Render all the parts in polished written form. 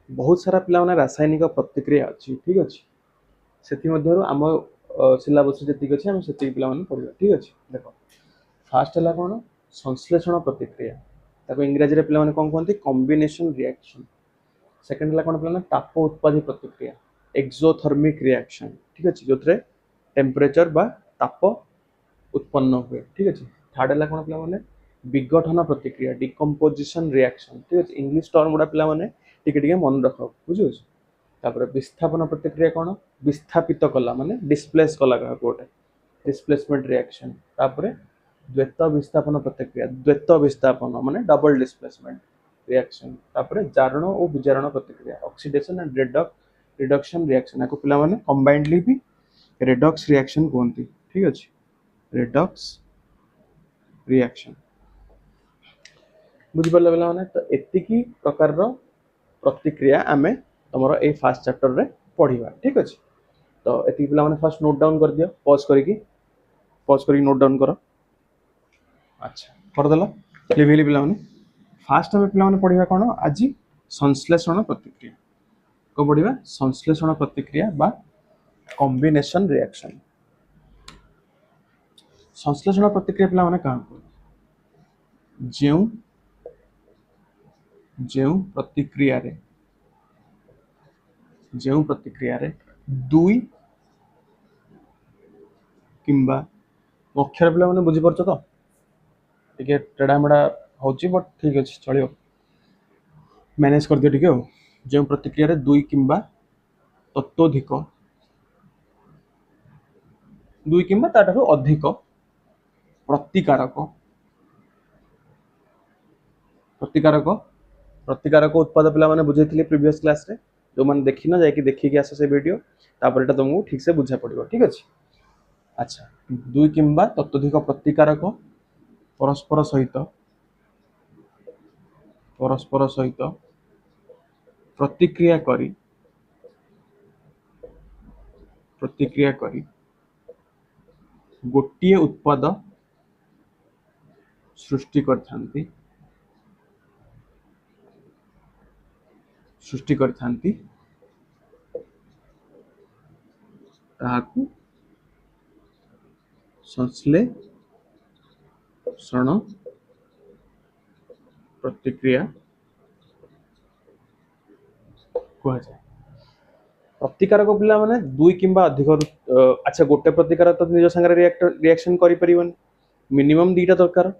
बहुत सारा पिला रासायनिक प्रतिक्रिया अच्छी ठीक अच्छे से आम सिलेबस जी अच्छे आम से पिला पढ़ा ठीक अच्छे देख फास्ट है कौन संश्लेषण प्रतिक्रिया इंग्राजी में पिला कौन कहते कॉम्बिनेशन रिएक्शन सेकेंड है कौन पिला ताप उत्पादी प्रतिक्रिया एक्सोथर्मिक रिएक्शन ठीक अच्छे जो टेम्परेचर बा ताप उत्पन्न हुए ठीक अच्छे थर्ड है कौन पिला विघटन प्रतिक्रिया डिकम्पोजिशन रिएक्शन ठीक अच्छे इंग्लिश टर्म गुड़ा पिला टिके मन रख बुझे तापर विस्थापन प्रतिक्रिया कौन विस्थापित कला माने डिस्प्लेस कला क्या गोटे डिस्प्लेसमेंट रिएक्शन तापर द्वैत विस्थापन प्रतिक्रिया द्वैत विस्थापन माने डबल डिस्प्लेसमेंट रिएक्शन तापर जारण और विजारण प्रतिक्रिया ऑक्सीडेशन एंड रिडक्शन रिएक्शन या पिला माने कंबाइंडली भी रेडॉक्स रिएक्शन कहते ठीक अच्छे रेडॉक्स रिएक्शन बुझिपारे पिला माने तो एतिकी प्रकार प्रतिक्रिया आमे तुम ए फास्ट चैप्टर रे पढ़िबा ठीक अच्छे तो एतिकी पिला माने फर्स्ट नोट डाउन कर दियो पॉज करी नोट डाउन कर अच्छा कर देला लिभिली पिला माने फास्ट हम पिला माने पढ़िबा कोन आज संश्लेषण प्रतिक्रिया को पढ़िबा संश्लेषण प्रतिक्रिया बा कॉम्बिनेशन रिएक्शन संश्लेषण प्रतिक्रिया पिला माने कहां को जेउ जेउ प्रतिक्रिया रे दुई किंबा अक्षर पिला माने बुझी परछ तो टिके टेढ़ा मेढ़ा होची बट ठीक अच्छे चलो मैनेज कर दियो टिके जो प्रतिक्रिया रे दुई किंबा तत्वधिक दुई किंबा ताठारु अधिक प्रतिकारक प्रतिकारक प्रतिकारक उत्पाद पिला माने बुझेथिले प्रीवियस क्लास रे जो माने देखि न जाय कि देखि कि आसो से वीडियो तापर एटा तुमको ठीक से बुझा पड़िबो ठीक अछि अच्छा दुई किंबा तत्वधिक प्रतिकारक परस्पर सहित प्रतिक्रिया करी गोटिए उत्पाद सृष्टि करथांती ताहाकु संश्लेषण प्रतिक्रिया कहा जाए प्रतिकारक पिला माने दुई किंबा अधिक अच्छा गोटे प्रतिकारक तो निज संगे रिएक्शन करि परिबन मिनिमम दीटा दरकार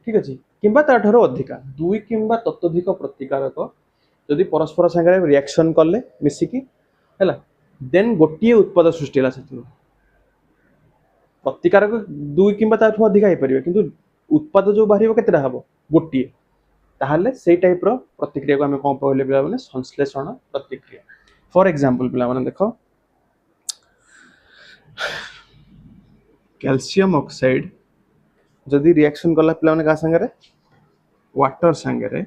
ठीक अछि किंबा ताठारो अधिका दुई किंबा तत्वधिक प्रतिकारक यदि परस्पर संगे रिएक्शन कले मिसिकी हैला देन गोटिए उत्पाद सृष्टि होला सेतु प्रतिकारक दुई किंबा ताठो अधिका हे परिबे किंतु उत्पाद जो बाहरिबो केतेटा हबो गोटिए ताहले सेई टाइप रो प्रतिक्रिया को हमें कोन कहले पिला माने संश्लेषण प्रतिक्रिया फॉर एग्जांपल पिला माने देखो कैल्शियम ऑक्साइड जदि रिएक्शन कला पिला माने का संगे रे वाटर संगे रे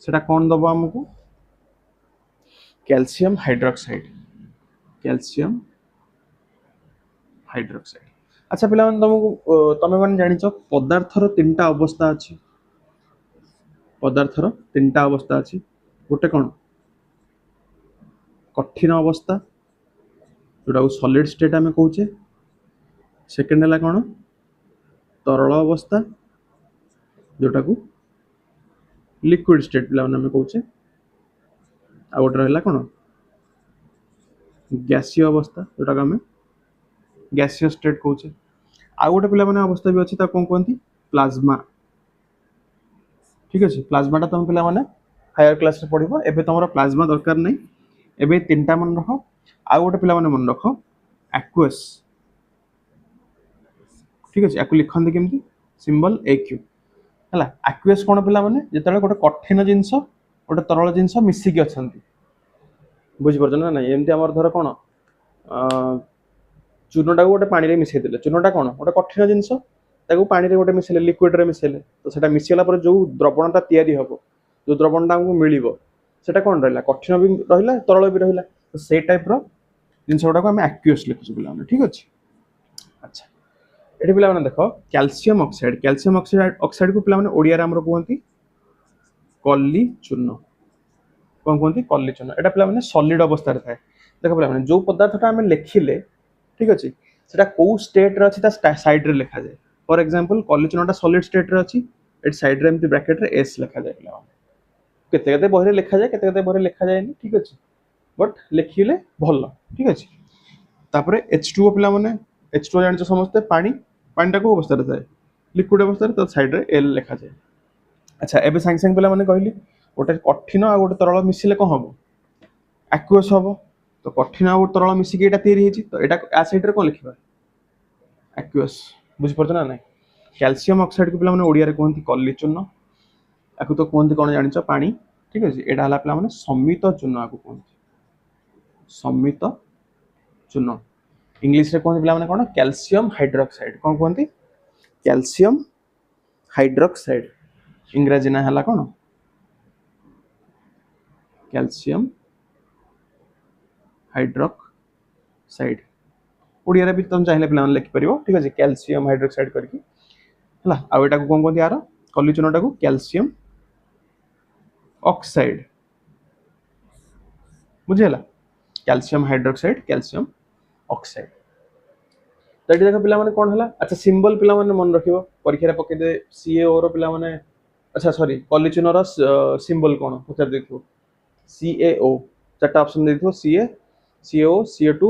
सेटा कोन दबो हमकु कैल्शियम हाइड्रोक्साइड अच्छा पिला माने तुमको तमे माने जानिचो पदार्थर तीनटा अवस्था अछि गोटे कोन कठिन अवस्था जोटा सॉलिड स्टेट आमे कहूचे सेकंड है कौन तरल अवस्था जोटा को लिक्विड स्टेट पिला आम कहूचे आ गोटे रहा कौन गैसीय अवस्था जोटा को आम गैसीय स्टेट कहूचे आ गोटे पिला अवस्था भी अच्छी कौन कहती प्लाज्मा ठीक अच्छे प्लाज्माटा तुम पिला हायर क्लास रे पढ़िबो एबे तुमरा प्लाज्मा दरकार नहीं एबे तीनटा मन रख आ गोटे पिला मन रख एक्वस ठीक अच्छे आपको लिखते केमती सिंबल AQ है एक्वस कौन पिला माने जिते गोटे कठिन जिनस गोटे तरल जिनस मिसिकी अच्छा बुझीपार ना ना एमती आम धर कौन चूर्णटा को गोटे पानी मिसई देले चूर्णटा कौन गोटे कठिन जिनस पानी गोटे मिसेले लिक्विड रे मिसेले तो सेटा मिसला पर जो द्रवणटा तैयारी हबो जो द्रवणटा हमको मिलिबो सेटा कौन रहिला कठिन भी रहिला तरल भी रहिला तो से टाइप रो जिनस गुडा को हम एक्वस लिखुछु पिला ठीक अछि अच्छा एठी पिला माने देखो कैल्शियम ऑक्साइड को पिला माने ओडिया रे हमरो कहंती कल्ली चूर्ण कौन कहते कलिचूर्ण एटा पिला माने सॉलिड अवस्था रे थाए देखो पिला माने जो पदार्थटा आमे लिखिले ठीक अछि सेटा को स्टेट रे अछि ता साइड रे लिखा जाय फॉर एग्जांपल कलिचूर्णटा सॉलिड स्टेट रे अछि एट साइड रे एमती ब्रैकेट रे एस लिखा जाय पिला माने केते केते बहरे लिखा जाय केते केते बहरे लिखा जाय ठीक अछि बट लिखिले भल ठीक अछि तापरे H2O पिला माने H2O जानि समझते पानी पानीटा को अवस्था रे थाए लिक्विड अवस्था रे तो साइड रे L लिखा जाय अच्छा एबे सांग सांग पिला माने कहली गोटे कठिन आ गोटे तरल मिसिले कोन हबो एक्वस हबो तो कठिन आ तरल मिसिके एटा तयारी हेची तो एटा आ साइड रे कोन लिखिबा एक्वस बुझ परछ ना नै कैल्शियम ऑक्साइड को पिला माने ओडिया रे कहंती कलिचूर्ण आकु तो कहंती कोन जानिछ पानी ठीक अछि एटा हला पिला माने समित चूर्ण आकु कहंती समित चूर्ण इंग्लिश रे कहंती पिला माने कोन कैल्शियम हाइड्रोक्साइड कोन कहंती कैल्शियम हाइड्रोक्साइड इंग्रजी ना हला कोन कैल्शियम हाइड्रोक्साइड ओडिया रे भी तुम चाहिले पिला माने लिखि परिबो ठीक अछि कैल्शियम हाइड्रोक्साइड करके हला आ एटा को कोन कहंती यार कलिचूर्णटा को कैल्शियम ऑक्साइड बुझेला कैल्शियम हाइड्रोक्साइड कैल्शियम ऑक्साइड तो ये देखो पिला माने कोन हला अच्छा सिंबल पिला माने मन रखिबो परीक्षा रे पके दे CaO रो पिला माने अच्छा सॉरी कलिचूर्ण रो सिंबल कोन पचार देखिबो CaO चारटा ऑप्शन दे दिथो CaO CO2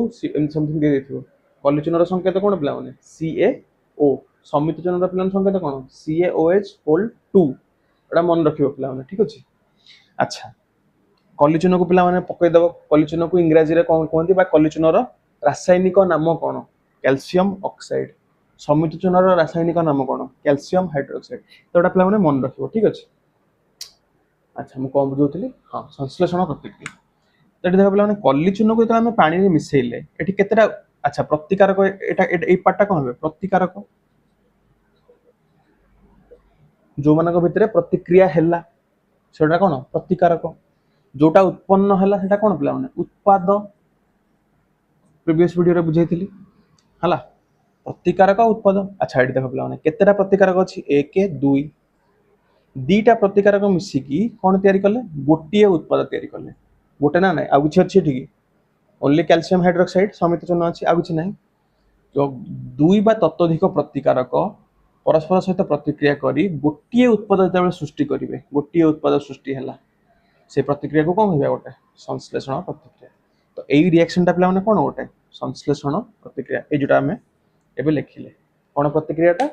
समथिंग दे दिथो कलिचूर्ण रो संकेत कोन पिला माने CaO समित चूर्ण रो पिला संकेत कोन CaOH होल 2 एटा मन रखिबो पिला माने ठीक अछि अच्छा कलिचूर्ण को पिला माने पके दबो कलिचूर्ण को इंग्रजी रे कोन कहंती बा कलिचूर्ण रो रासायनिक नाम कोन कैल्शियम ऑक्साइड समित चूर्ण रो रासायनिक नाम कोन कैल्शियम हाइड्रोक्साइड तो एटा पिला माने मन रखिबो ठीक अछि अच्छा मु कोन बुझौतली हां संश्लेषण प्रतिक्रिया तो देखो पिला माने कलिचूर्ण को हम पानी रे मिसेइले एठी केतेटा अच्छा प्रतिकारक एटा एई पार्टटा कोन होबे प्रतिकारक जो मानक भितरे प्रतिक्रिया हैला सेटा कोन प्रतिकारक जोटा उत्पन्न हैला सेटा कोन पिला माने उत्पाद प्रीवियस वीडियो रे बुझाइथिली हला प्रतिकारक उत्पाद अच्छा एठी देखो पिला माने केतेटा प्रतिकारक अछि 1 2 दीटा प्रतिकारक मिसिकी कोन तयारी करले गोटिए उत्पाद तयारी करले गोटे ना नै आ किछि अछि ठीक ओनली कैल्शियम हाइड्रोक्साइड समित चूर्ण अछि आ किछि नै तो दुई बा ततोधिक प्रतिकारक परस्पर सहित प्रतिक्रिया करी गोटिए उत्पाद जेतेबेले सृष्टि करिवे गोटिए उत्पाद सृष्टि हैला से प्रतिक्रिया को कोन होबा गोटे संश्लेषण प्रतिक्रिया तो एई रिएक्शनटा पिला माने कोन गोटे संश्लेषण प्रतिक्रिया ए जोटा हमें एबे लिखिले कोन प्रतिक्रियाटा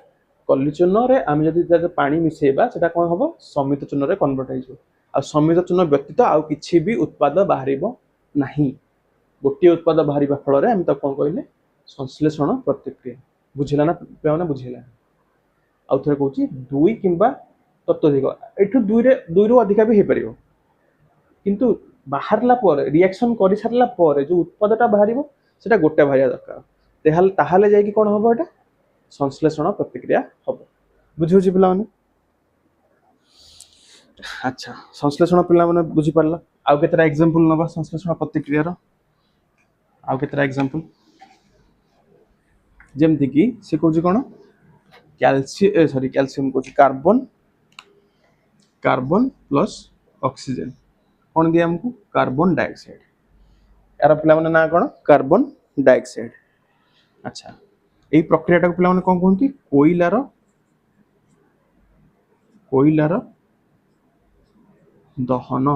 कलिचूर्ण रे आमे जदि जदि पानी मिसेबा सेटा कोन होबो समित चूर्ण रे कन्वर्ट होइजो आ समित चूर्ण व्यतीत आ किछि भी उत्पाद बाहरिबो नाही गोटिए उत्पाद बाहरिबा फल रे हम त कोन कहले संश्लेषण प्रतिक्रिया बुझिला ना पिला माने बुझिला आ थरे कहूची दुई किंबा ततोधिक एठु दुई रु अधिक भी हे परिबो किंतु बाहरला पर रिएक्शन करि सारला पर जो उत्पादटा बाहरिबो सेटा गोटे भारिया दरकार ताहाले जाय कि कोन होबो एटा संश्लेषण प्रतिक्रिया होबो बुझिउची पिला माने अच्छा संश्लेषण पिला माने बुझि परला आउ केतरा एग्जांपल नबा संश्लेषण प्रतिक्रिया रो आउ केतरा एग्जांपल जेमति कि से कहूची कोन कैल्शियम कहूची कार्बन प्लस ऑक्सीजन कोन दिया हमको कार्बन डाइऑक्साइड यार पिला माने ना कोन कार्बन डाइऑक्साइड अच्छा एई प्रक्रियाटा को पिला माने कोन कहंती कोइलार दहन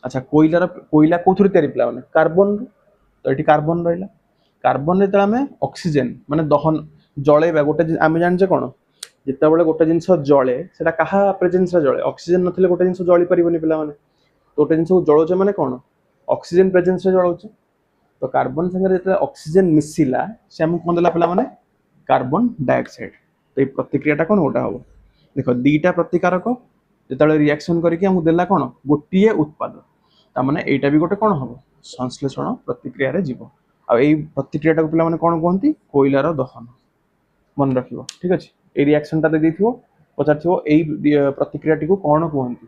अच्छा कोइला कोथुर तयारी पिला माने कार्बन तो एठी कार्बन रहला कार्बन रे तमे ऑक्सीजन माने दहन जळेबा गोटे आमे जानि जे कोन जेतेबेले गोटे जिंस जळे सेटा कहा प्रेजेंस रे जळे ऑक्सीजन नथिले गोटे जिंस जळी परिबोनी पिला माने तो गोटे जिंस जळोचे माने कोन ऑक्सीजन प्रेजेंस रे जळोचे तो कार्बन संगे जेते ऑक्सीजन मिसिला से हम कोन देला पिला माने कार्बन डाइऑक्साइड तो ए प्रतिक्रियाटा कोन होटा हो देखो दीटा प्रतिकारक जेतेबेले रिएक्शन करके हम देला कोन गोटिए उत्पाद ता माने एटा भी गोटे कोन हो संश्लेषण प्रतिक्रिया रे जीव आ ए प्रतिक्रियाटा को पिला माने कोन कहंती कोइलार दहन मन रखिबो ठीक अछि ए रिएक्शन ता दे दिथिबो पचारथिबो एई प्रतिक्रियाटी को कोन कहंती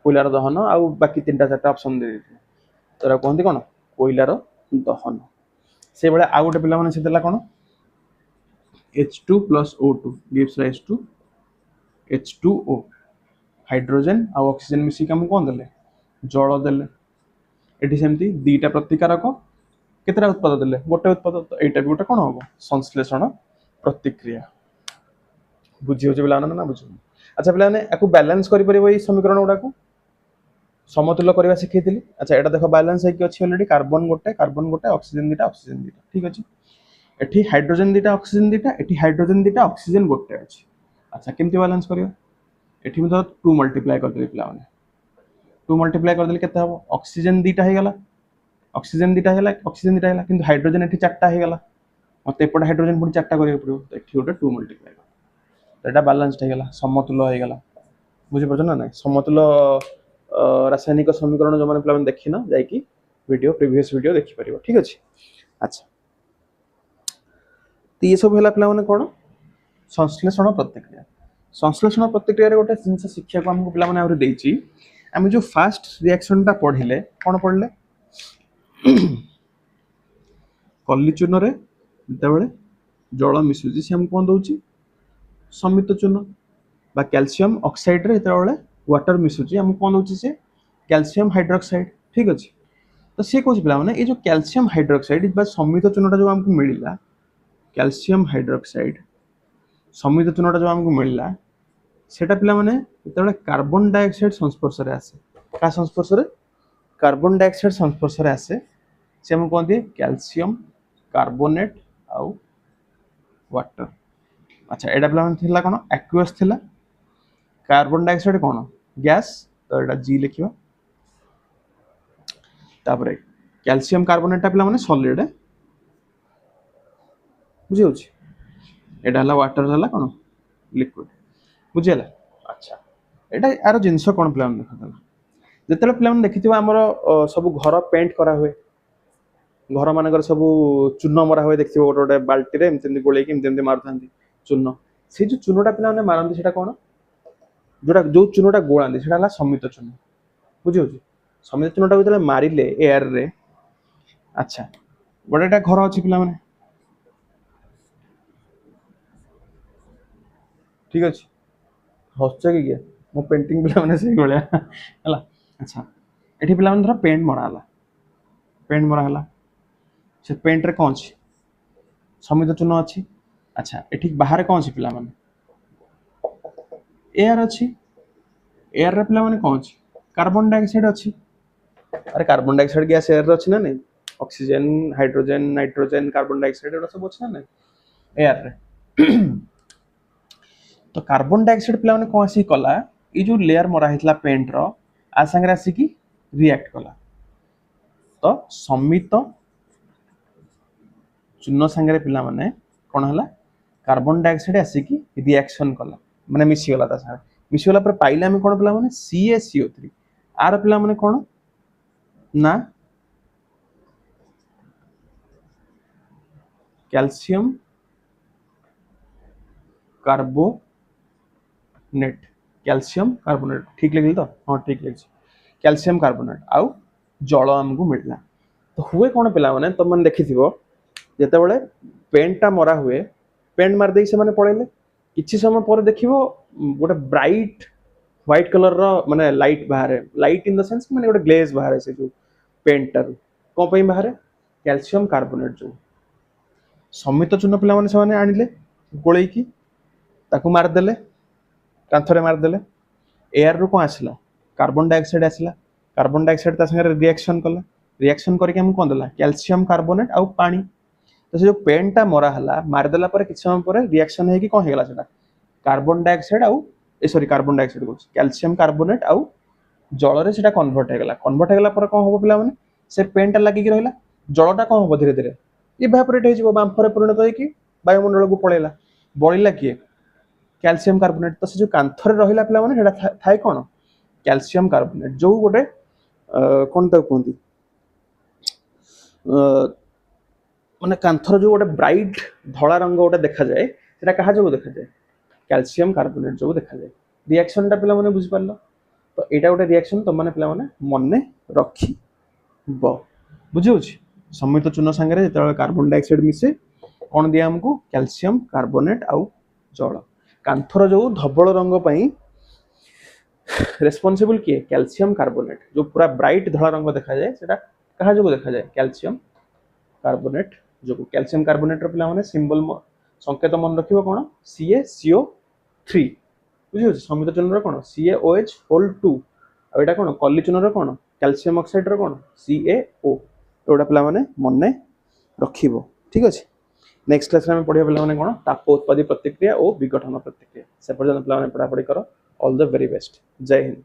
कोइलार दहन आ बाकी तीनटा चारटा ऑप्शन दे दिथिबो तोरा कहंती कोन कोइलार दहन से बेले आ गोटे पिला माने से देला कोन H2 plus O2 gives rise to H2O hydrogen आउ ऑक्सीजन मिसिक हम कोन देले जल देले एठी सेमती दीटा प्रतिकारक केतरा उत्पाद देले गोटे उत्पाद तो एटा भी गोटे कोन हो संश्लेषण प्रतिक्रिया बुझी हो पिला ना बुझ अच्छा पिला याकू बैलेंस करि परिबो ई समीकरण गुडा को समतुल्य करवा शिखैली अच्छा एटा देखो बैलेंस है कि अछि ऑलरेडी कार्बन गोटे ऑक्सीजन दीटा ठीक अछि एठी हाइड्रोजन दीटा एठी हाइड्रोजन दीटा ऑक्सीजन गोटे अछि अच्छा केमती बैलेंस करियो एठी म 2 मल्टीप्लाई कर देली पिला माने 2 मल्टीप्लाई कर देली केते हो ऑक्सीजन दीटा हे गला किंतु हाइड्रोजन एठी चारटा हे गला मते एपट हाइड्रोजन पुनी चारटा करियो पड़ियो तो एठी गोटे 2 मल्टीप्लाई तो एटा बैलेंस्ड हे गला समतुल्य हे गला बुझि पछ ना नै समतुल्य रासायनिक समीकरण जो माने पिला माने देखि ना जाय कि वीडियो प्रीवियस वीडियो देखि परिबो ठीक अछि अच्छा तो ये सब हला पिला माने कोन संश्लेषण प्रतिक्रिया रे गोटे जिंस शिक्षा को हमको पिला माने आउरे देछि हम जो फास्ट रिएक्शन ता पढिले कोन पढले कल्ली चूर्ण रे जेतेबेले जल मिसुची से हम कोन दउची समित चूर्ण बा कैल्शियम ऑक्साइड रे जेतेबेले वाटर मिसुची हम कोन दउची से कैल्शियम हाइड्रोक्साइड ठीक अछि तो से कोच पिला माने ए जो कैल्शियम हाइड्रोक्साइड बा समित चूर्णटा जो हमको मिलिला कैल्शियम हाइड्रोक्साइड समित चूर्णटा जो हमको मिलिला सेटा पिला माने जेतेबेले कार्बन डाइऑक्साइड संस्पर्श रे आसे का संस्पर्श रे कार्बन डाइऑक्साइड संस्पर्श रे आसे से हम कोन दे कैल्शियम कार्बोनेट आउ वाटर अच्छा एडा पिला माने थिला कोन एक्वस थिला कार्बन डाइऑक्साइड कोन गैस तो एडा जी लिखिबा तापरे कैल्शियम कार्बोनेट पिला माने सॉलिड बुझी होची एडा हला वाटर हला कोन लिक्विड बुझिला अच्छा एडा यार जिंस कोन पिला माने देखला जेतेले पिला माने देखिथिबा हमर सब घर पेंट करा हुए घर मानकर सब चूर्ण मरा हुए देखिथिबो गोटे गोटे बाल्टी रे एमते गोले कि एमते मारथांती चूर्ण से जो चूर्णटा पिला माने मारंती सेटा कोन जोटा जो चूर्णटा गोळांती सेटा हला समित चूर्ण बुझी होची समित चूर्णटा जेतेले मारिले एयर रे अच्छा गोटेटा घर अछि पिला माने ठीक अछि हस्छ कि मो पेंटिंग पिला माने से गोळ्या हला अच्छा एठी पिला माने धर पेंट मरा हला से पेंट रे कोन अछि समित चूर्ण अछि अच्छा एठी बाहर कोन अछि पिला माने एयर अछि एयर रे पिला माने कोन अछि कार्बन डाइऑक्साइड अछि अरे कार्बन डाइऑक्साइड गैस एयर रे अछि ना नै oxygen hydrogen nitrogen carbon dioxide एडा सब अछि ना नै एयर रे तो कार्बन डाइऑक्साइड पिला माने कोन आसी कला ई जो लेयर मरा हितला पेंट रो आ संगे आसी की रिएक्ट कला तो समित चूर्ण संगे पिला माने कोन हला कार्बन डाइऑक्साइड आसी की रिएक्शन कला माने मिसी गला ता साथ मिसी गला पर पाइले हम कोन पिला माने CaCO3 आर पिला माने कोन ना कैल्शियम कार्बोनेट ठीक लिखली तो हां ठीक लिखछि कैल्शियम कार्बोनेट आउ जल हमको मिलला तो हुए कोन पिला माने तो मन देखिथिबो जेते बेले पेंटा मरा हुए पेंट मार देई से माने पळेले किछि समय पर देखिबो गोटे ब्राइट व्हाइट कलर रो माने लाइट बाहर लाइट इन द सेंस माने गोटे ग्लेज बाहर से जो पेंटर को पई बाहर कैल्शियम कार्बोनेट जो समित चूर्ण पिला माने से माने आनिले गोळेई की ताकू मार देले कांथरे मार देले एयर रो को आसला कार्बन डाइऑक्साइड आसला कार्बन डाइऑक्साइड ता संगे रिएक्शन करके हम कोन देला कैल्शियम कार्बोनेट आउ पानी तो से जो पेंटा मरा हला मार देला पर किछ समय पर रिएक्शन है कि कोन हेगला सेटा कार्बन डाइऑक्साइड आउ कार्बन डाइऑक्साइड को कैल्शियम कार्बोनेट आउ जल रे सेटा कन्वर्ट हेगला पर कोन होबो पिला माने से पेंटा लागि कि रहला जलटा कोन होबो धीरे धीरे इवापोरेट हे जिवो बांफरे परिणत होई कि वायुमंडल को पळेला बळिला कि कैल्शियम कार्बोनेट तो से जो कांथरे रहिला पिला माने हेडा थाय कोन कैल्शियम कार्बोनेट जो गोटे कोन त कोंती माने कांथर जो गोटे ब्राइट धला रंग गोटे देखा जाए सेटा कहा जो देखा जाए कैल्शियम कार्बोनेट जो देखा जाए रिएक्शनटा पिला माने बुझि पारलो तो एटा गोटे रिएक्शन तो माने पिला माने मने रखी ब बुझियोछि समित चूर्ण संगे रे जेते कार्बन डाइऑक्साइड मिसे कोन दिया हमको कैल्शियम कार्बोनेट आउ जल कांथर जो धबल रंग पई रेस्पॉन्सिबल किए कैल्शियम कार्बोनेट जो पूरा ब्राइट धला रंग देखा जाए सेटा कहा जो देखा जाए कैल्शियम कार्बोनेट जो कैल्शियम कार्बोनेट पिला माने सिंबल संकेत मन रखिबो कोन CaCO3 बुझियो समुद्र चूर्ण कोन CaOH होल 2 आ एटा कोन कली चूर्ण कोन कैल्शियम ऑक्साइड रो कोन CaO एटा पिला माने मने रखिबो ठीक अछि नेक्स्ट क्लास में पढ़िया पिला माने कोन ताप उत्पादी प्रतिक्रिया और विघटन प्रतिक्रिया से पर्यंत पिला माने पढ़ा पढ़ी करो ऑल द वेरी बेस्ट जय हिंद।